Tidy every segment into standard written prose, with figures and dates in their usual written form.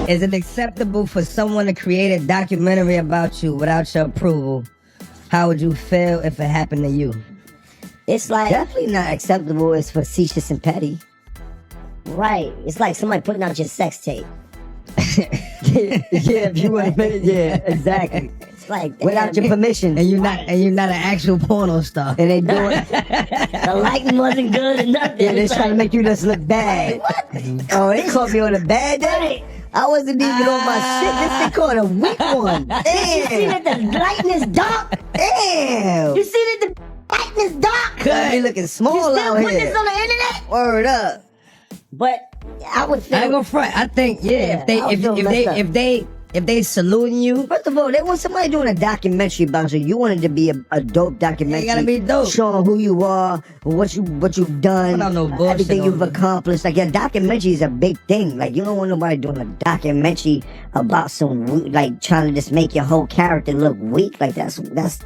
Is it acceptable for someone to create a documentary about you without your approval? How would you feel if it happened to you? It's like definitely not acceptable. It's facetious and petty. Right. It's like somebody putting out your sex tape. Yeah, if you want to make it, yeah, exactly. It's like Without your permission, and you're not an actual porno star. And they do it. The lighting wasn't good or nothing. Yeah, they're trying to make you just look bad. Oh, they caught me on a bad day. I wasn't even on my shit. This thing called a weak one. Damn. You see that the lighting is dark? Damn. You see that the lighting is dark? Could be looking small You still out put here. this on the internet? Word up. But I would I ain't think. gonna front. I think Yeah, if they saluting you, First of all, they want somebody doing a documentary about you. You want it to be a dope documentary. It gotta be dope. Showing who you are, what you've done, I don't know bullshit everything on you've it. accomplished. Like, your documentary is a big thing. Like, you don't want nobody doing a documentary about like trying to just make your whole character look weak. Like, that's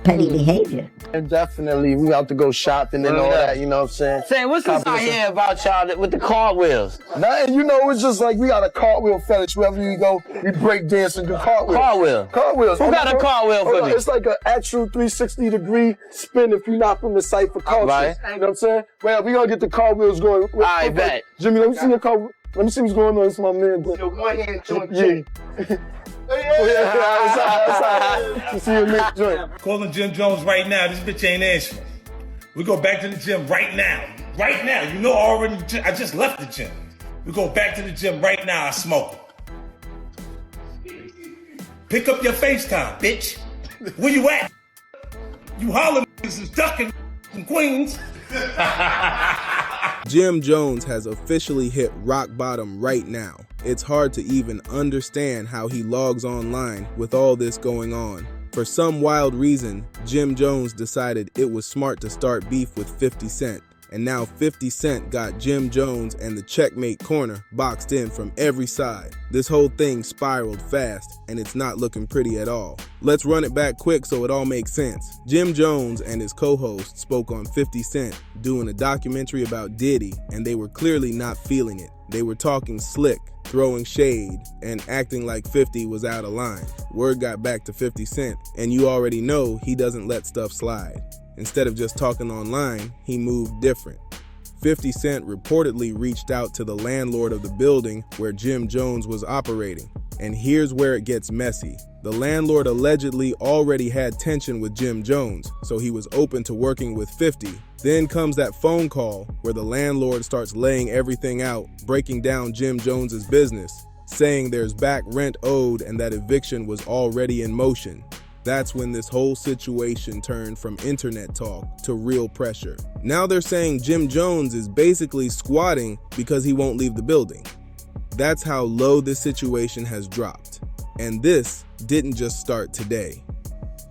petty behavior. And definitely, we have to go shopping and all that, you know what I'm saying? Say, what's this out here about y'all with the cartwheels? Nothing, you know, it's just like we got a cartwheel fetish. Wherever we go, we break dance and do cartwheels. Cartwheels. Who got a cartwheel for me? It's like an actual 360-degree spin if you're not from the site for culture. Right. You know what I'm saying? Well, we gonna get the cartwheels going. I bet. Jimmy, let me see your car. Let me see what's going on. It's my man. Yo, go ahead and join Yeah. Yeah, see your next joint. Calling Jim Jones right now. This bitch ain't answering. We go back to the gym right now. Right now. You know I just left the gym. We go back to the gym right now. I smoke. Pick up your FaceTime, bitch. Where you at? You Harlem is ducking from Queens. Jim Jones has officially hit rock bottom right now. It's hard to even understand how he logs online with all this going on. For some wild reason, Jim Jones decided it was smart to start beef with 50 Cent. And now 50 Cent got Jim Jones and the Checkmate Corner boxed in from every side. This whole thing spiraled fast, and it's not looking pretty at all. Let's run it back quick so it all makes sense. Jim Jones and his co-host spoke on 50 Cent doing a documentary about Diddy, and they were clearly not feeling it. They were talking slick, throwing shade, and acting like 50 was out of line. Word got back to 50 Cent, and you already know he doesn't let stuff slide. Instead of just talking online, he moved different. 50 Cent reportedly reached out to the landlord of the building where Jim Jones was operating. And here's where it gets messy. The landlord allegedly already had tension with Jim Jones, so he was open to working with 50. Then comes that phone call where the landlord starts laying everything out, breaking down Jim Jones's business, saying there's back rent owed and that eviction was already in motion. That's when this whole situation turned from internet talk to real pressure. Now they're saying Jim Jones is basically squatting because he won't leave the building. That's how low this situation has dropped. And this didn't just start today.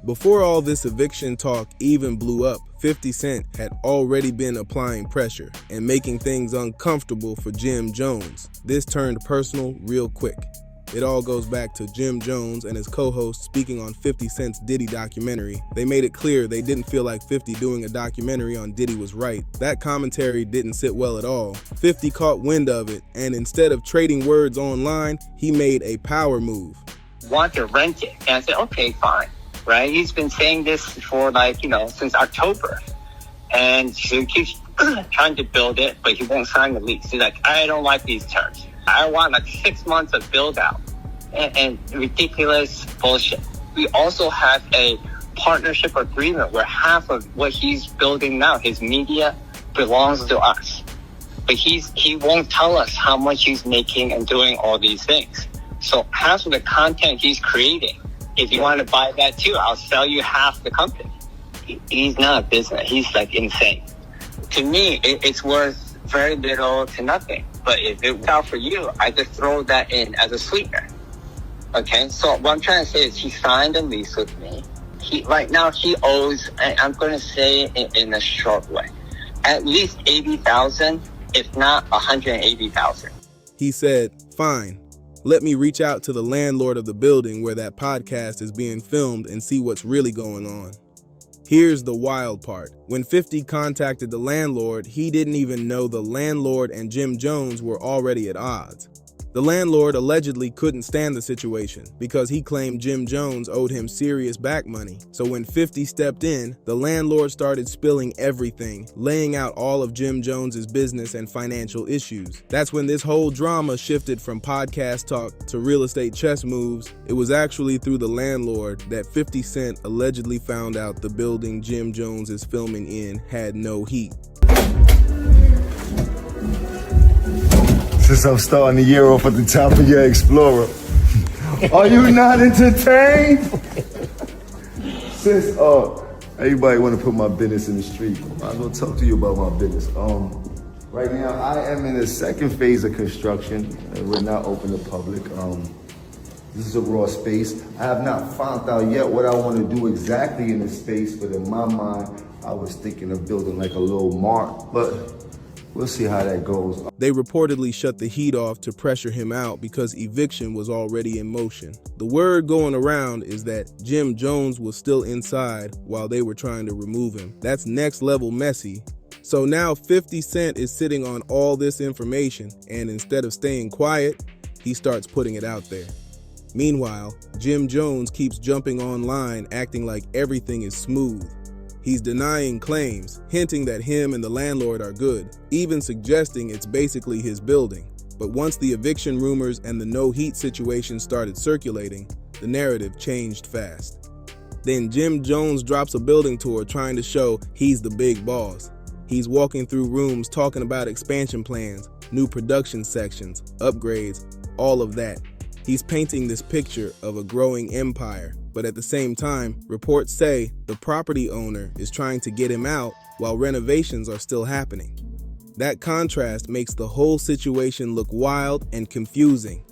Before all this eviction talk even blew up, 50 Cent had already been applying pressure and making things uncomfortable for Jim Jones. This turned personal real quick. It all goes back to Jim Jones and his co-host speaking on 50 Cent's Diddy documentary. They made it clear they didn't feel like 50 doing a documentary on Diddy was right. That commentary didn't sit well at all. 50 caught wind of it, and instead of trading words online, he made a power move. Want to rent it. And I said, okay, fine. Right? He's been saying this for since October. And he keeps trying to build it, but he won't sign the lease. He's like, I don't like these terms. I want 6 months of build out and ridiculous bullshit. We also have a partnership agreement where half of what he's building now, his media, belongs to us. But he won't tell us how much he's making and doing all these things. So half of the content he's creating, if you want to buy that too, I'll sell you half the company. He's not a business. He's insane. To me, it's worth very little to nothing. But if it works out for you, I just throw that in as a sweetener. Okay, so what I'm trying to say is he signed a lease with me. Right now he owes, I'm going to say it in a short way, at least $80,000, if not $180,000. He said, fine, let me reach out to the landlord of the building where that podcast is being filmed and see what's really going on. Here's the wild part. When 50 contacted the landlord, he didn't even know the landlord and Jim Jones were already at odds. The landlord allegedly couldn't stand the situation because he claimed Jim Jones owed him serious back money. So when 50 stepped in, the landlord started spilling everything, laying out all of Jim Jones's business and financial issues. That's when this whole drama shifted from podcast talk to real estate chess moves. It was actually through the landlord that 50 Cent allegedly found out the building Jim Jones is filming in had no heat. Since I'm starting the year off at the top of your Explorer, are you not entertained? Since everybody want to put my business in the street, I will talk to you about my business. Right now I am in the second phase of construction. We're not open to public. This is a raw space. I have not found out yet what I want to do exactly in this space, but in my mind, I was thinking of building like a little mart, but we'll see how that goes. They reportedly shut the heat off to pressure him out because eviction was already in motion. The word going around is that Jim Jones was still inside while they were trying to remove him. That's next level messy. So now 50 Cent is sitting on all this information, and instead of staying quiet, he starts putting it out there. Meanwhile, Jim Jones keeps jumping online acting like everything is smooth. He's denying claims, hinting that him and the landlord are good, even suggesting it's basically his building. But once the eviction rumors and the no heat situation started circulating, the narrative changed fast. Then Jim Jones drops a building tour trying to show he's the big boss. He's walking through rooms talking about expansion plans, new production sections, upgrades, all of that. He's painting this picture of a growing empire, but at the same time, reports say the property owner is trying to get him out while renovations are still happening. That contrast makes the whole situation look wild and confusing.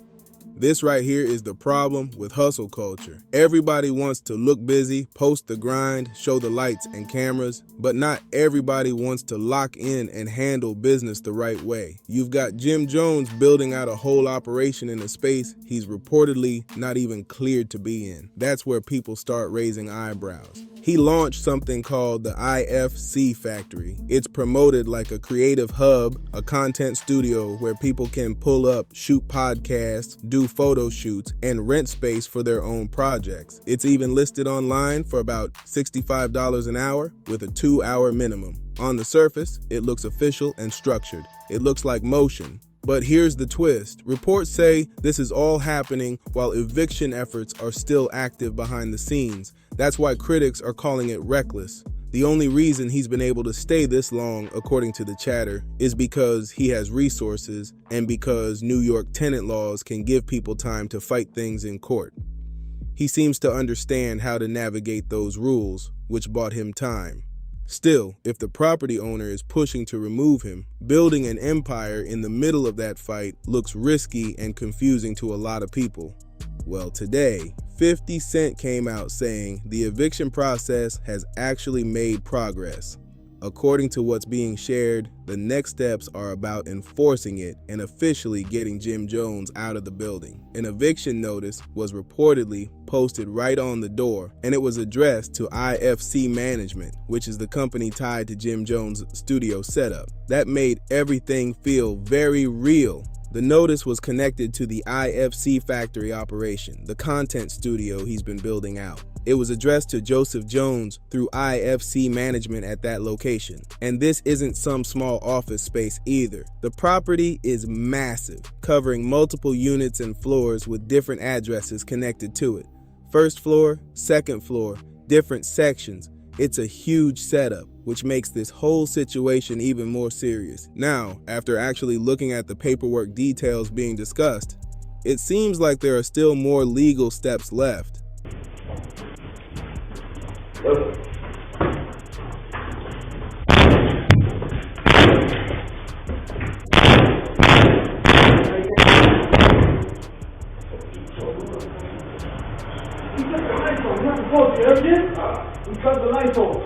This right here is the problem with hustle culture. Everybody wants to look busy, post the grind, show the lights and cameras, but not everybody wants to lock in and handle business the right way. You've got Jim Jones building out a whole operation in a space he's reportedly not even cleared to be in. That's where people start raising eyebrows. He launched something called the IFC Factory. It's promoted like a creative hub, a content studio where people can pull up, shoot podcasts, do photo shoots, and rent space for their own projects. It's even listed online for about $65 an hour with a 2-hour minimum. On the surface, it looks official and structured. It looks like motion. But here's the twist. Reports say this is all happening while eviction efforts are still active behind the scenes. That's why critics are calling it reckless. The only reason he's been able to stay this long, according to the chatter, is because he has resources and because New York tenant laws can give people time to fight things in court. He seems to understand how to navigate those rules, which bought him time. Still, if the property owner is pushing to remove him, building an empire in the middle of that fight looks risky and confusing to a lot of people. Well, today, 50 Cent came out saying the eviction process has actually made progress. According to what's being shared, the next steps are about enforcing it and officially getting Jim Jones out of the building. An eviction notice was reportedly posted right on the door, and it was addressed to IFC Management, which is the company tied to Jim Jones' studio setup. That made everything feel very real. The notice was connected to the IFC Factory operation, the content studio he's been building out. It was addressed to Joseph Jones through IFC Management at that location. And this isn't some small office space either. The property is massive, covering multiple units and floors with different addresses connected to it. First floor, second floor, different sections. It's a huge setup, which makes this whole situation even more serious. Now, after actually looking at the paperwork details being discussed, it seems like there are still more legal steps left. Cut the lights off.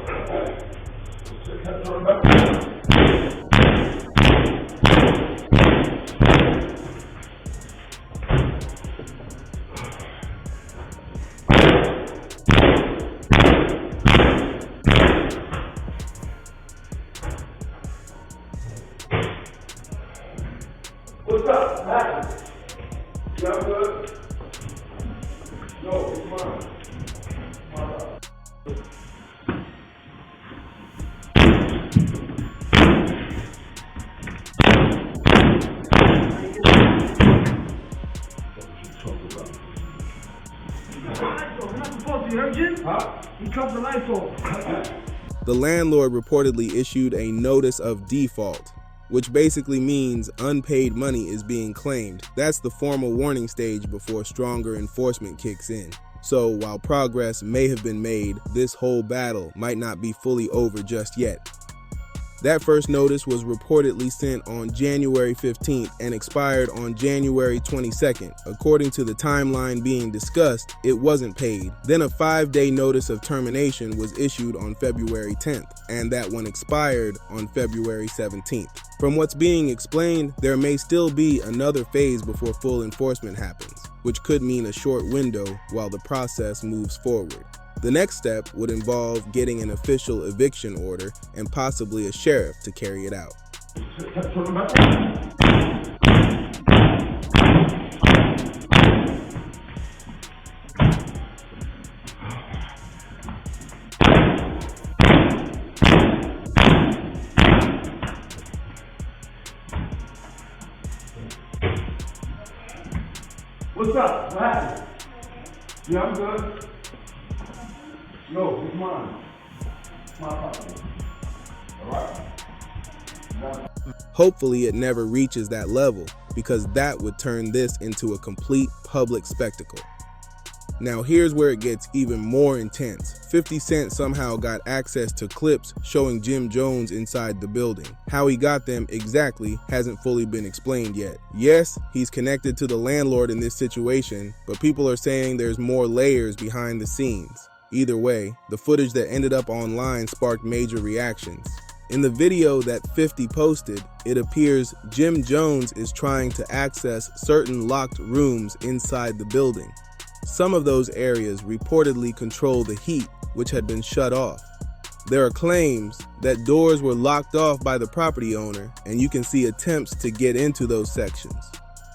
What's up? Yeah, I'm good. No, it's mine. The landlord reportedly issued a notice of default, which basically means unpaid money is being claimed. That's the formal warning stage before stronger enforcement kicks in. So while progress may have been made, this whole battle might not be fully over just yet. That first notice was reportedly sent on January 15th and expired on January 22nd. According to the timeline being discussed, it wasn't paid. Then a 5-day notice of termination was issued on February 10th, and that one expired on February 17th. From what's being explained, there may still be another phase before full enforcement happens, which could mean a short window while the process moves forward. The next step would involve getting an official eviction order and possibly a sheriff to carry it out. What's up? What happened? Yeah, I'm good. No, it's mine. It's my property. All right? Hopefully it never reaches that level, because that would turn this into a complete public spectacle. Now here's where it gets even more intense. 50 Cent somehow got access to clips showing Jim Jones inside the building. How he got them exactly hasn't fully been explained yet. Yes, he's connected to the landlord in this situation, but people are saying there's more layers behind the scenes. Either way, the footage that ended up online sparked major reactions. In the video that 50 posted, it appears Jim Jones is trying to access certain locked rooms inside the building. Some of those areas reportedly control the heat, which had been shut off. There are claims that doors were locked off by the property owner, and you can see attempts to get into those sections.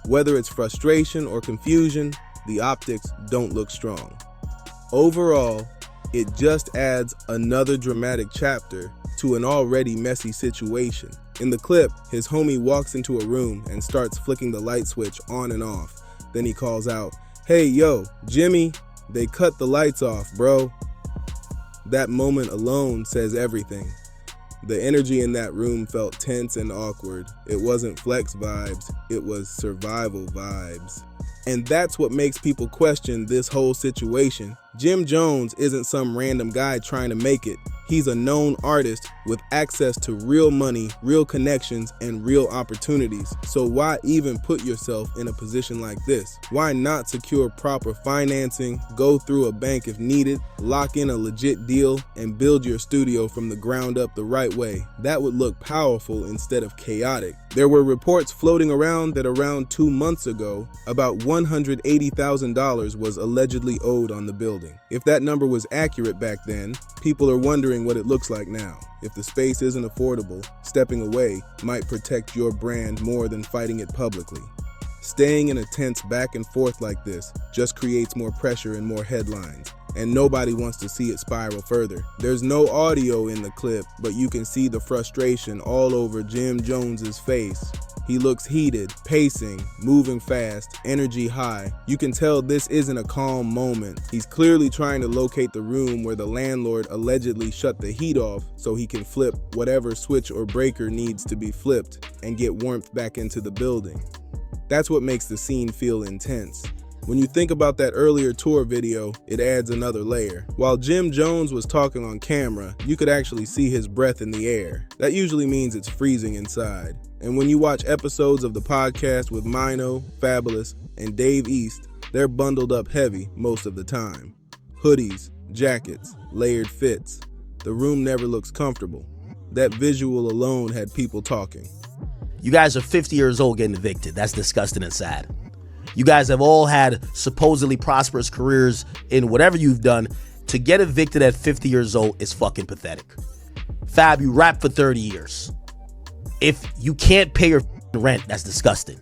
Whether it's frustration or confusion, the optics don't look strong. Overall, it just adds another dramatic chapter to an already messy situation. In the clip, his homie walks into a room and starts flicking the light switch on and off. Then he calls out, "Hey, yo, Jimmy, they cut the lights off, bro." That moment alone says everything. The energy in that room felt tense and awkward. It wasn't flex vibes, it was survival vibes. And that's what makes people question this whole situation. Jim Jones isn't some random guy trying to make it. He's a known artist with access to real money, real connections, and real opportunities. So why even put yourself in a position like this? Why not secure proper financing, go through a bank if needed, lock in a legit deal, and build your studio from the ground up the right way? That would look powerful instead of chaotic. There were reports floating around that around 2 months ago, about $180,000 was allegedly owed on the building. If that number was accurate back then, people are wondering what it looks like now. If the space isn't affordable, stepping away might protect your brand more than fighting it publicly. Staying in a tense back and forth like this just creates more pressure and more headlines, and nobody wants to see it spiral further. There's no audio in the clip, but you can see the frustration all over Jim Jones's face. He looks heated, pacing, moving fast, energy high. You can tell this isn't a calm moment. He's clearly trying to locate the room where the landlord allegedly shut the heat off so he can flip whatever switch or breaker needs to be flipped and get warmth back into the building. That's what makes the scene feel intense. When you think about that earlier tour video, it adds another layer. While Jim Jones was talking on camera, you could actually see his breath in the air. That usually means it's freezing inside. And when you watch episodes of the podcast with Mino, Fabulous, and Dave East, they're bundled up heavy most of the time. Hoodies, jackets, layered fits. The room never looks comfortable. That visual alone had people talking. You guys are 50 years old getting evicted. That's disgusting and sad. You guys have all had supposedly prosperous careers in whatever you've done. To get evicted at 50 years old is fucking pathetic. Fab, you rapped for 30 years. If you can't pay your rent, that's disgusting.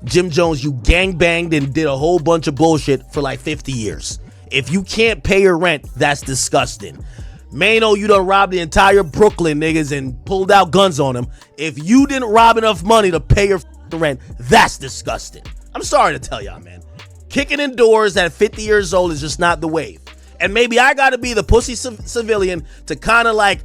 Jim Jones, you gangbanged and did a whole bunch of bullshit for like 50 years. If you can't pay your rent, that's disgusting. Mano, you done robbed the entire Brooklyn niggas and pulled out guns on them. If you didn't rob enough money to pay your rent, that's disgusting. I'm sorry to tell y'all, man. Kicking in doors at 50 years old is just not the wave. And maybe I gotta be the pussy civilian to kind of like,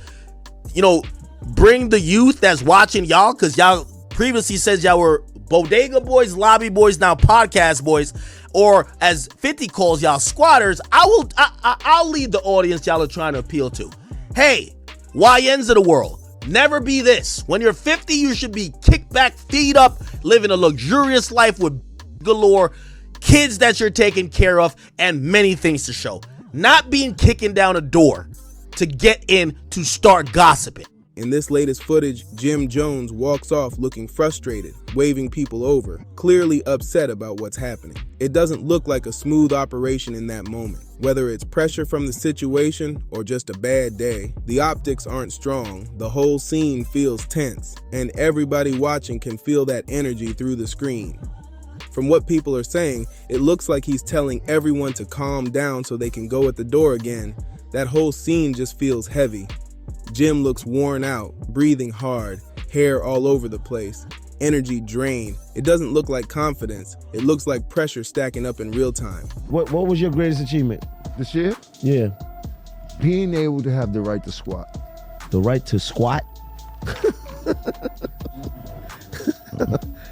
bring the youth that's watching y'all, because y'all previously says y'all were bodega boys, lobby boys, now podcast boys, or as 50 calls y'all, squatters. I'll lead the audience y'all are trying to appeal to. Hey, YNs of the world, never be this. When you're 50, you should be kicked back, feet up, living a luxurious life with galore, kids that you're taking care of, and many things to show. Not being kicking down a door to get in to start gossiping. In this latest footage, Jim Jones walks off looking frustrated, waving people over, clearly upset about what's happening. It doesn't look like a smooth operation in that moment. Whether it's pressure from the situation or just a bad day, the optics aren't strong, the whole scene feels tense, and everybody watching can feel that energy through the screen. From what people are saying, it looks like he's telling everyone to calm down so they can go at the door again. That whole scene just feels heavy. Jim looks worn out, breathing hard, hair all over the place, energy drained. It doesn't look like confidence. It looks like pressure stacking up in real time. What was your greatest achievement? This year? Yeah. Being able to have the right to squat. The right to squat?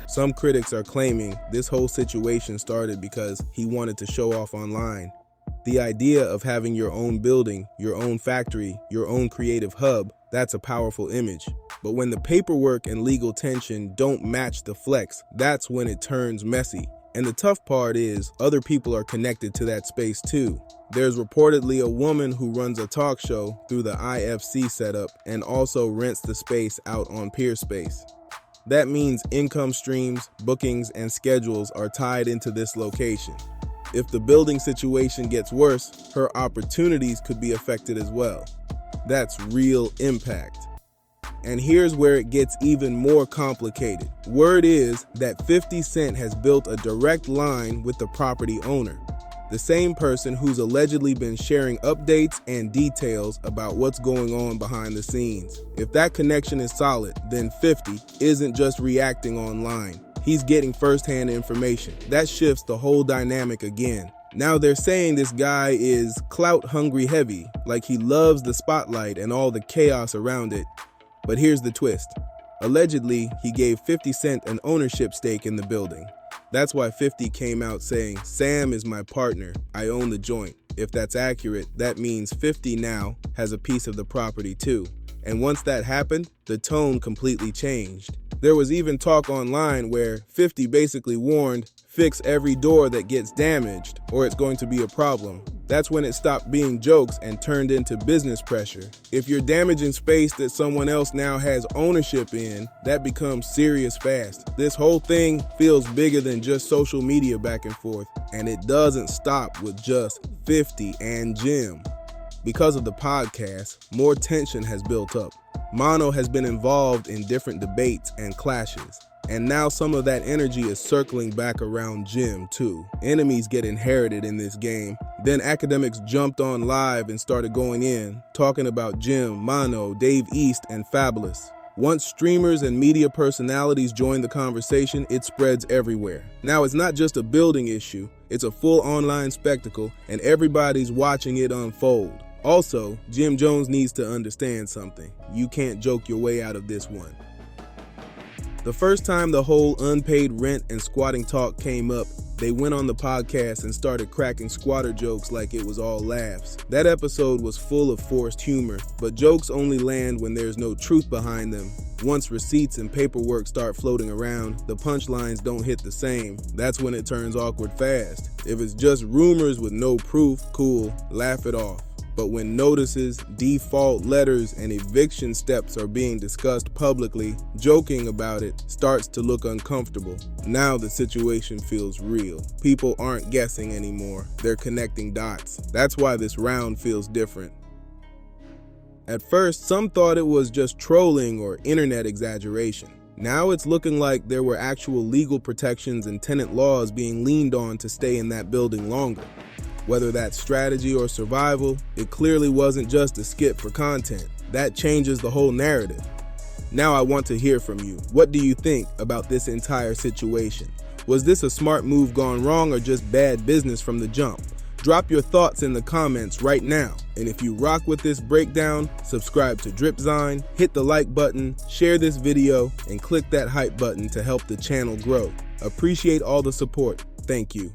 Some critics are claiming this whole situation started because he wanted to show off online. The idea of having your own building, your own factory, your own creative hub, that's a powerful image. But when the paperwork and legal tension don't match the flex, that's when it turns messy. And the tough part is, other people are connected to that space too. There's reportedly a woman who runs a talk show through the IFC setup and also rents the space out on Peerspace. That means income streams, bookings, and schedules are tied into this location. If the building situation gets worse, her opportunities could be affected as well. That's real impact. And here's where it gets even more complicated. Word is that 50 Cent has built a direct line with the property owner, the same person who's allegedly been sharing updates and details about what's going on behind the scenes. If that connection is solid, then 50 isn't just reacting online. He's getting firsthand information. That shifts the whole dynamic again. Now they're saying this guy is clout hungry heavy, like he loves the spotlight and all the chaos around it. But here's the twist. Allegedly, he gave 50 Cent an ownership stake in the building. That's why 50 came out saying, "Sam is my partner, I own the joint." If that's accurate, that means 50 now has a piece of the property too. And once that happened, the tone completely changed. There was even talk online where 50 basically warned, fix every door that gets damaged or it's going to be a problem. That's when it stopped being jokes and turned into business pressure. If you're damaging space that someone else now has ownership in, that becomes serious fast. This whole thing feels bigger than just social media back and forth, and it doesn't stop with just 50 and Jim. Because of the podcast, more tension has built up. Mano has been involved in different debates and clashes, and now some of that energy is circling back around Jim too. Enemies get inherited in this game. Then academics jumped on live and started going in, talking about Jim, Mano, Dave East, and Fabulous. Once streamers and media personalities join the conversation, it spreads everywhere. Now it's not just a building issue, it's a full online spectacle, and everybody's watching it unfold. Also, Jim Jones needs to understand something. You can't joke your way out of this one. The first time the whole unpaid rent and squatting talk came up, they went on the podcast and started cracking squatter jokes like it was all laughs. That episode was full of forced humor, but jokes only land when there's no truth behind them. Once receipts and paperwork start floating around, the punchlines don't hit the same. That's when it turns awkward fast. If it's just rumors with no proof, cool, laugh it off. But when notices, default letters, and eviction steps are being discussed publicly, joking about it starts to look uncomfortable. Now the situation feels real. People aren't guessing anymore. They're connecting dots. That's why this round feels different. At first, some thought it was just trolling or internet exaggeration. Now it's looking like there were actual legal protections and tenant laws being leaned on to stay in that building longer. Whether that's strategy or survival, it clearly wasn't just a skit for content. That changes the whole narrative. Now I want to hear from you. What do you think about this entire situation? Was this a smart move gone wrong or just bad business from the jump? Drop your thoughts in the comments right now. And if you rock with this breakdown, subscribe to Dripzine, hit the like button, share this video, and click that hype button to help the channel grow. Appreciate all the support. Thank you.